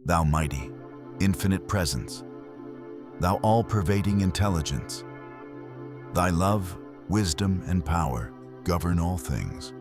Thou mighty, infinite presence, thou all-pervading intelligence, thy love, wisdom, and power govern all things.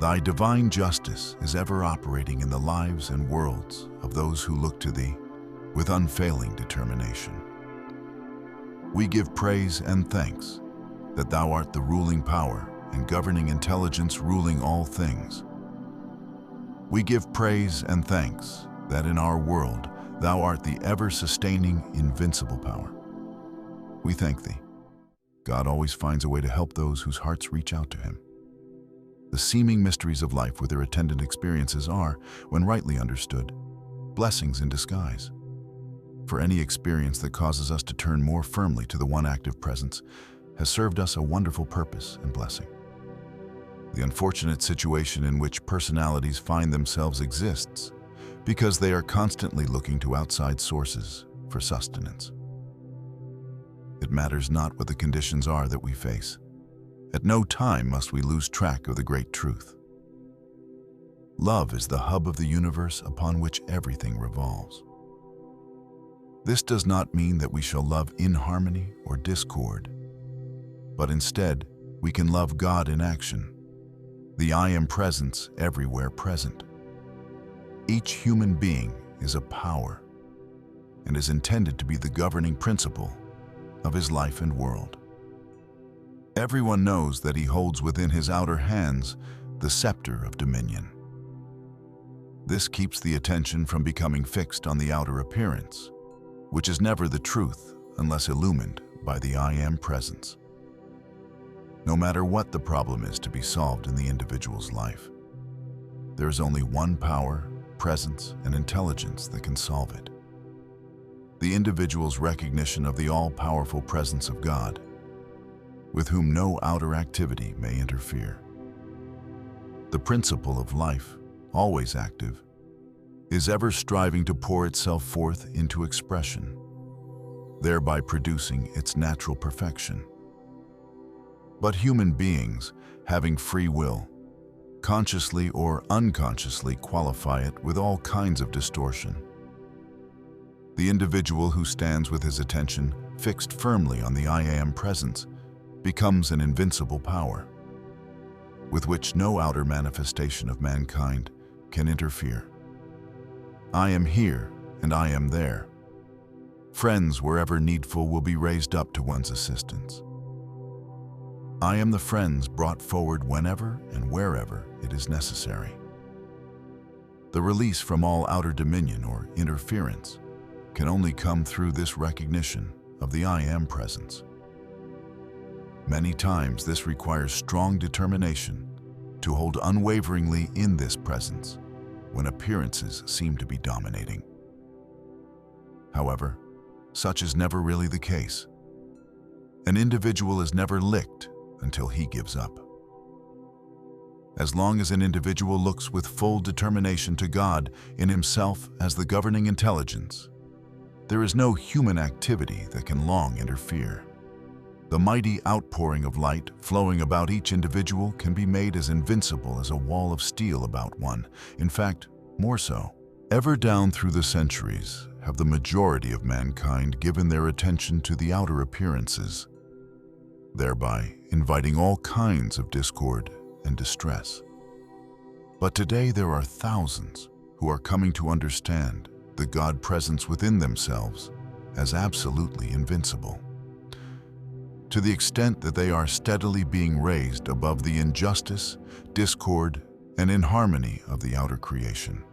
Thy divine justice is ever operating in the lives and worlds of those who look to thee with unfailing determination. We give praise and thanks that thou art the ruling power and governing intelligence ruling all things. We give praise and thanks that in our world thou art the ever-sustaining, invincible power. We thank thee. God always finds a way to help those whose hearts reach out to him. The seeming mysteries of life with their attendant experiences are, when rightly understood, blessings in disguise. For any experience that causes us to turn more firmly to the one active presence has served us a wonderful purpose and blessing. The unfortunate situation in which personalities find themselves exists because they are constantly looking to outside sources for sustenance. It matters not what the conditions are that we face. At no time must we lose track of the great truth. Love is the hub of the universe upon which everything revolves. This does not mean that we shall love inharmony or discord, but instead we can love God in action, the I Am presence everywhere present. Each human being is a power and is intended to be the governing principle of his life and world. Everyone knows that he holds within his outer hands the scepter of dominion. This keeps the attention from becoming fixed on the outer appearance, which is never the truth unless illumined by the I Am presence. No matter what the problem is to be solved in the individual's life, there is only one power, presence, and intelligence that can solve it. The individual's recognition of the all-powerful presence of God, with whom no outer activity may interfere. The principle of life, always active, is ever striving to pour itself forth into expression, thereby producing its natural perfection. But human beings, having free will, consciously or unconsciously qualify it with all kinds of distortion. The individual who stands with his attention fixed firmly on the I Am presence becomes an invincible power, with which no outer manifestation of mankind can interfere. I am here and I am there. Friends wherever needful will be raised up to one's assistance. I am the friends brought forward whenever and wherever it is necessary. The release from all outer dominion or interference can only come through this recognition of the I Am presence. Many times this requires strong determination to hold unwaveringly in this presence when appearances seem to be dominating. However, such is never really the case. An individual is never licked until he gives up. As long as an individual looks with full determination to God in himself as the governing intelligence, there is no human activity that can long interfere. The mighty outpouring of light flowing about each individual can be made as invincible as a wall of steel about one. In fact, more so. Ever down through the centuries have the majority of mankind given their attention to the outer appearances, thereby inviting all kinds of discord and distress. But today there are thousands who are coming to understand the God presence within themselves as absolutely invincible, to the extent that they are steadily being raised above the injustice, discord, and inharmony of the outer creation.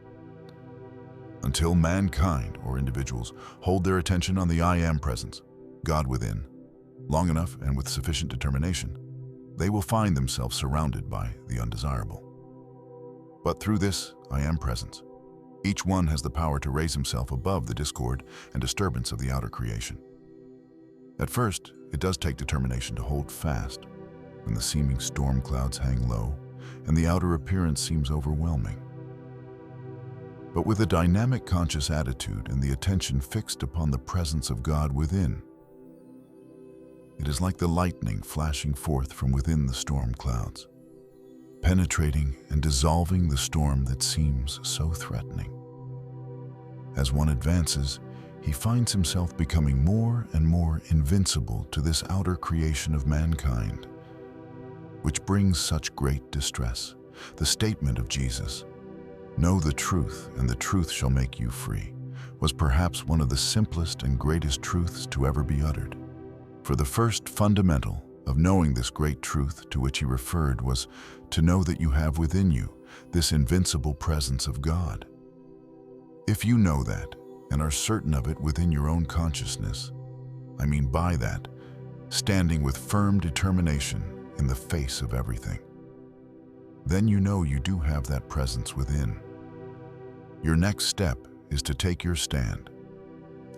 Until mankind or individuals hold their attention on the I Am presence, God within, long enough and with sufficient determination, they will find themselves surrounded by the undesirable. But through this I Am presence, each one has the power to raise himself above the discord and disturbance of the outer creation. At first, it does take determination to hold fast when the seeming storm clouds hang low and the outer appearance seems overwhelming. But with a dynamic conscious attitude and the attention fixed upon the presence of God within, it is like the lightning flashing forth from within the storm clouds, penetrating and dissolving the storm that seems so threatening. As one advances, he finds himself becoming more and more invincible to this outer creation of mankind, which brings such great distress. The statement of Jesus, "Know the truth, and the truth shall make you free," was perhaps one of the simplest and greatest truths to ever be uttered. For the first fundamental of knowing this great truth to which he referred was to know that you have within you this invincible presence of God. If you know that and are certain of it within your own consciousness, I mean by that, standing with firm determination in the face of everything, then you know you do have that presence within. Your next step is to take your stand.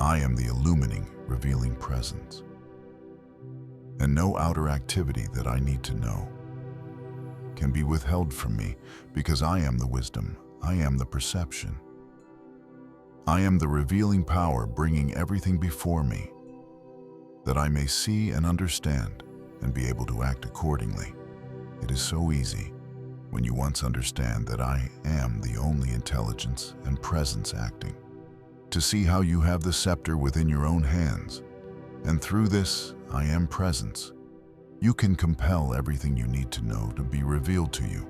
I am the illumining, revealing presence. And no outer activity that I need to know can be withheld from me, because I am the wisdom, I am the perception. I am the revealing power bringing everything before me, that I may see and understand and be able to act accordingly. It is so easy when you once understand that I am the only intelligence and presence acting, to see how you have the scepter within your own hands, and through this I am presence, you can compel everything you need to know to be revealed to you.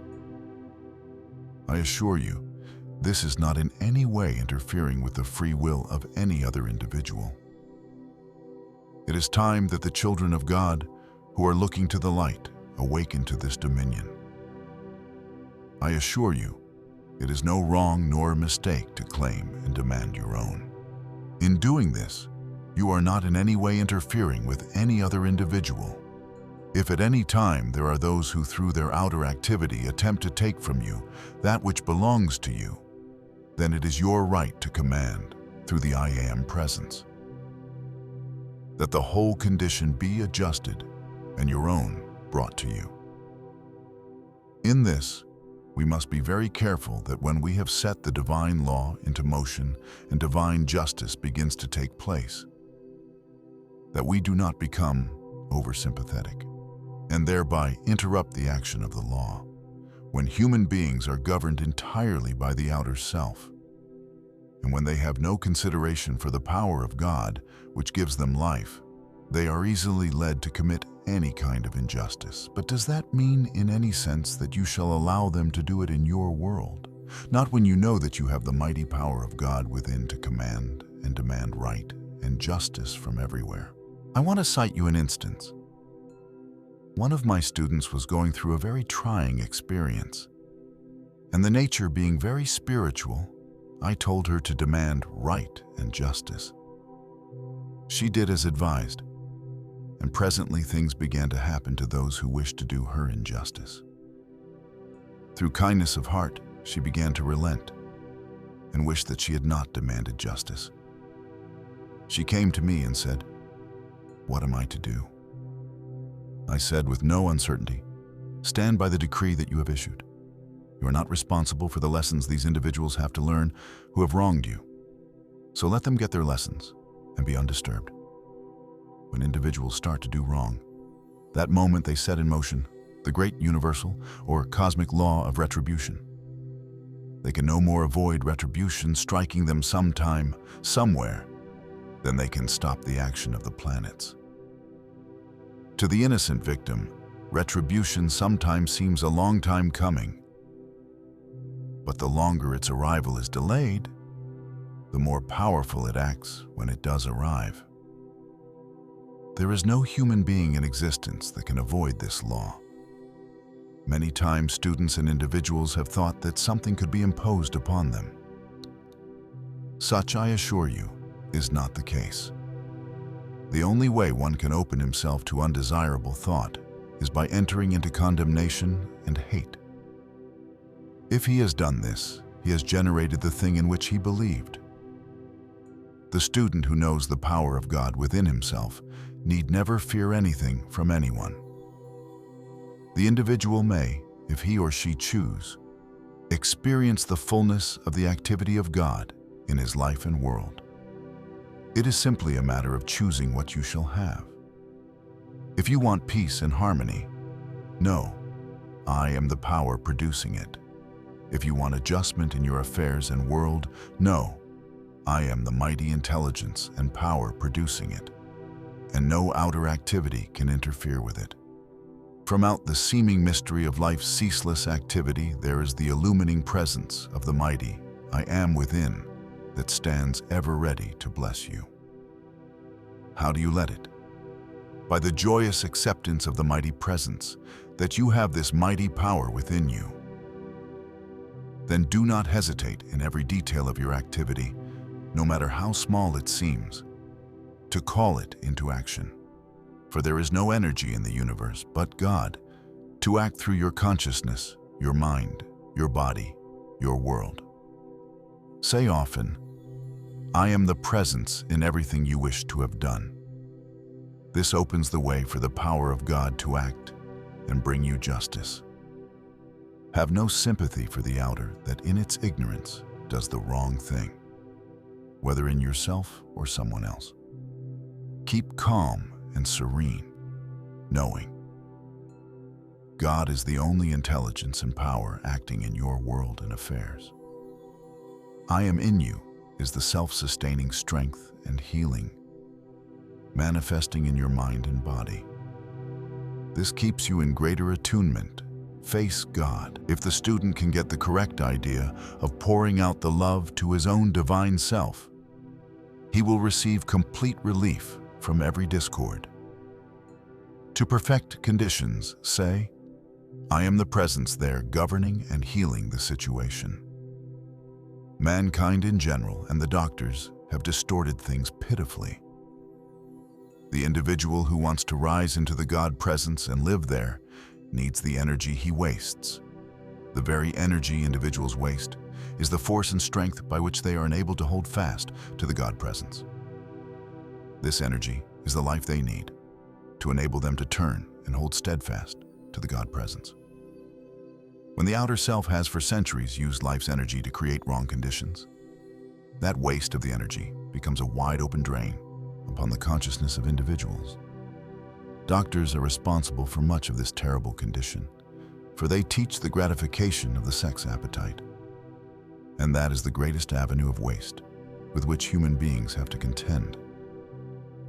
I assure you, this is not in any way interfering with the free will of any other individual. It is time that the children of God, who are looking to the light, awaken to this dominion. I assure you, it is no wrong nor a mistake to claim and demand your own. In doing this, you are not in any way interfering with any other individual. If at any time there are those who through their outer activity attempt to take from you that which belongs to you, then it is your right to command, through the I Am presence, that the whole condition be adjusted and your own brought to you. In this, we must be very careful that when we have set the divine law into motion and divine justice begins to take place, that we do not become oversympathetic and thereby interrupt the action of the law, when human beings are governed entirely by the outer self, and when they have no consideration for the power of God, which gives them life, they are easily led to commit any kind of injustice. But does that mean in any sense that you shall allow them to do it in your world? Not when you know that you have the mighty power of God within to command and demand right and justice from everywhere. I want to cite you an instance. One of my students was going through a very trying experience, and the nature being very spiritual, I told her to demand right and justice. She did as advised, and presently things began to happen to those who wished to do her injustice. Through kindness of heart, she began to relent and wished that she had not demanded justice. She came to me and said, "What am I to do?" I said with no uncertainty, "Stand by the decree that you have issued. You are not responsible for the lessons these individuals have to learn who have wronged you. So let them get their lessons and be undisturbed. When individuals start to do wrong, that moment they set in motion the great universal or cosmic law of retribution. They can no more avoid retribution striking them sometime, somewhere, than they can stop the action of the planets. To the innocent victim, retribution sometimes seems a long time coming, but the longer its arrival is delayed, the more powerful it acts when it does arrive. There is no human being in existence that can avoid this law. Many times students and individuals have thought that something could be imposed upon them. Such, I assure you, is not the case. The only way one can open himself to undesirable thought is by entering into condemnation and hate. If he has done this, he has generated the thing in which he believed. The student who knows the power of God within himself need never fear anything from anyone. The individual may, if he or she choose, experience the fullness of the activity of God in his life and world. It is simply a matter of choosing what you shall have. If you want peace and harmony, know, I am the power producing it. If you want adjustment in your affairs and world, know, I am the mighty intelligence and power producing it, and no outer activity can interfere with it. From out the seeming mystery of life's ceaseless activity, there is the illumining presence of the mighty I Am within that stands ever ready to bless you. How do you let it? By the joyous acceptance of the mighty presence that you have this mighty power within you. Then do not hesitate in every detail of your activity, no matter how small it seems, to call it into action. For there is no energy in the universe but God to act through your consciousness, your mind, your body, your world. Say often, I am the presence in everything you wish to have done. This opens the way for the power of God to act and bring you justice. Have no sympathy for the outer that in its ignorance does the wrong thing, whether in yourself or someone else. Keep calm and serene, knowing God is the only intelligence and power acting in your world and affairs. I am in you is the self-sustaining strength and healing, manifesting in your mind and body. This keeps you in greater attunement. Face God. If the student can get the correct idea of pouring out the love to his own divine self, he will receive complete relief from every discord. To perfect conditions, say, I am the presence there governing and healing the situation. Mankind in general and the doctors have distorted things pitifully. The individual who wants to rise into the God presence and live there needs the energy he wastes. The very energy individuals waste is the force and strength by which they are enabled to hold fast to the God presence. This energy is the life they need to enable them to turn and hold steadfast to the God presence. When the outer self has for centuries used life's energy to create wrong conditions, that waste of the energy becomes a wide open drain upon the consciousness of individuals. Doctors are responsible for much of this terrible condition, for they teach the gratification of the sex appetite. And that is the greatest avenue of waste with which human beings have to contend.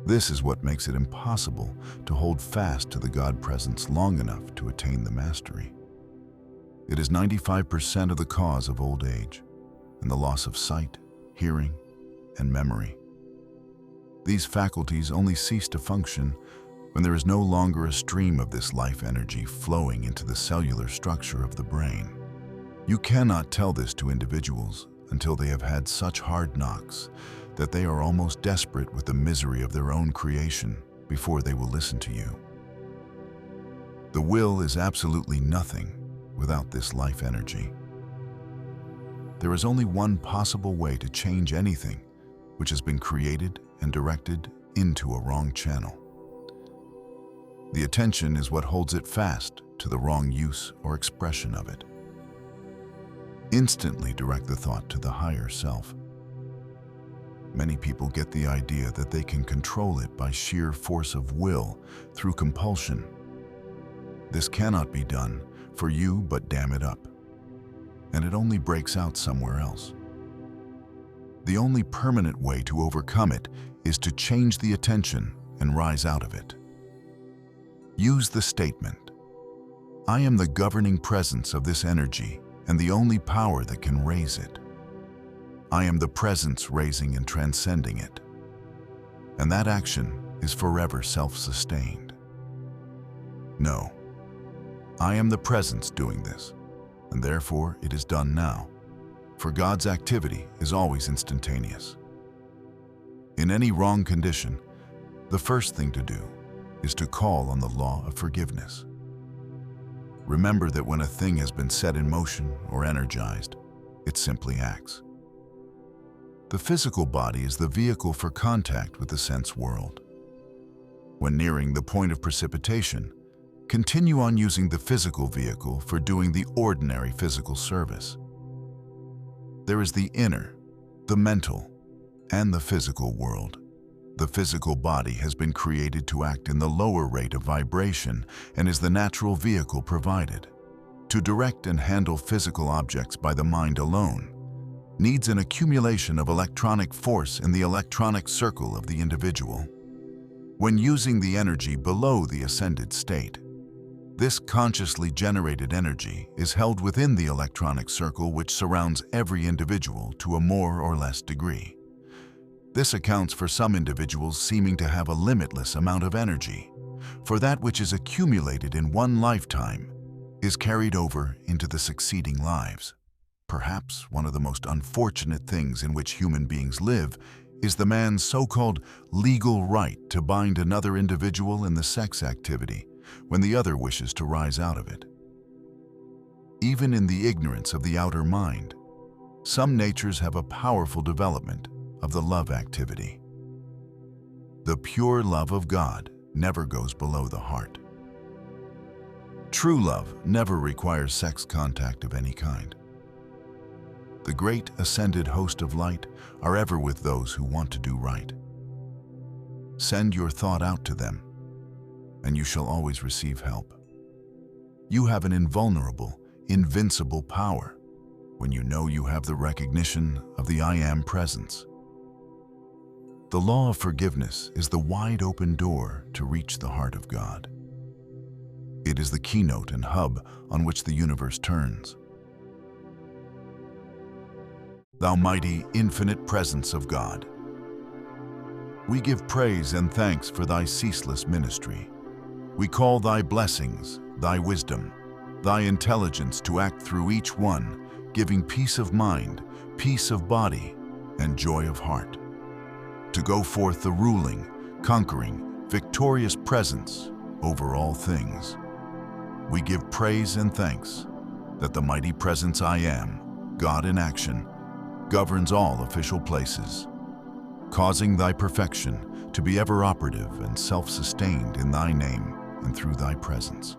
This is what makes it impossible to hold fast to the God presence long enough to attain the mastery. It is 95% of the cause of old age and the loss of sight, hearing, and memory. These faculties only cease to function when there is no longer a stream of this life energy flowing into the cellular structure of the brain. You cannot tell this to individuals until they have had such hard knocks that they are almost desperate with the misery of their own creation before they will listen to you. The will is absolutely nothing without this life energy. There is only one possible way to change anything which has been created and directed into a wrong channel. The attention is what holds it fast to the wrong use or expression of it. Instantly direct the thought to the higher self. Many people get the idea that they can control it by sheer force of will through compulsion. This cannot be done for you but dam it up, and it only breaks out somewhere else. The only permanent way to overcome it is to change the attention and rise out of it. Use the statement, I am the governing presence of this energy and the only power that can raise it. I am the presence raising and transcending it. And that action is forever self-sustained. No, I am the presence doing this, and therefore it is done now, for God's activity is always instantaneous. In any wrong condition, the first thing to do is to call on the law of forgiveness. Remember that when a thing has been set in motion or energized, it simply acts. The physical body is the vehicle for contact with the sense world. When nearing the point of precipitation, continue on using the physical vehicle for doing the ordinary physical service. There is the inner, the mental, and the physical world. The physical body has been created to act in the lower rate of vibration and is the natural vehicle provided to direct and handle physical objects by the mind alone. needs an accumulation of electronic force in the electronic circle of the individual. When using the energy below the ascended state, this consciously generated energy is held within the electronic circle which surrounds every individual to a more or less degree. This accounts for some individuals seeming to have a limitless amount of energy, for that which is accumulated in one lifetime is carried over into the succeeding lives. Perhaps one of the most unfortunate things in which human beings live is the man's so-called legal right to bind another individual in the sex activity when the other wishes to rise out of it. Even in the ignorance of the outer mind, some natures have a powerful development of the love activity. The pure love of God never goes below the heart. True love never requires sex contact of any kind. The great ascended host of light are ever with those who want to do right. Send your thought out to them, and you shall always receive help. You have an invulnerable, invincible power when you know you have the recognition of the I Am presence. The law of forgiveness is the wide open door to reach the heart of God. It is the keynote and hub on which the universe turns. Thou mighty, infinite presence of God, we give praise and thanks for thy ceaseless ministry. We call thy blessings, thy wisdom, thy intelligence to act through each one, giving peace of mind, peace of body, and joy of heart. To go forth the ruling, conquering, victorious presence over all things. We give praise and thanks that the mighty presence I Am, God in action, governs all official places, causing thy perfection to be ever operative and self-sustained in thy name and through thy presence.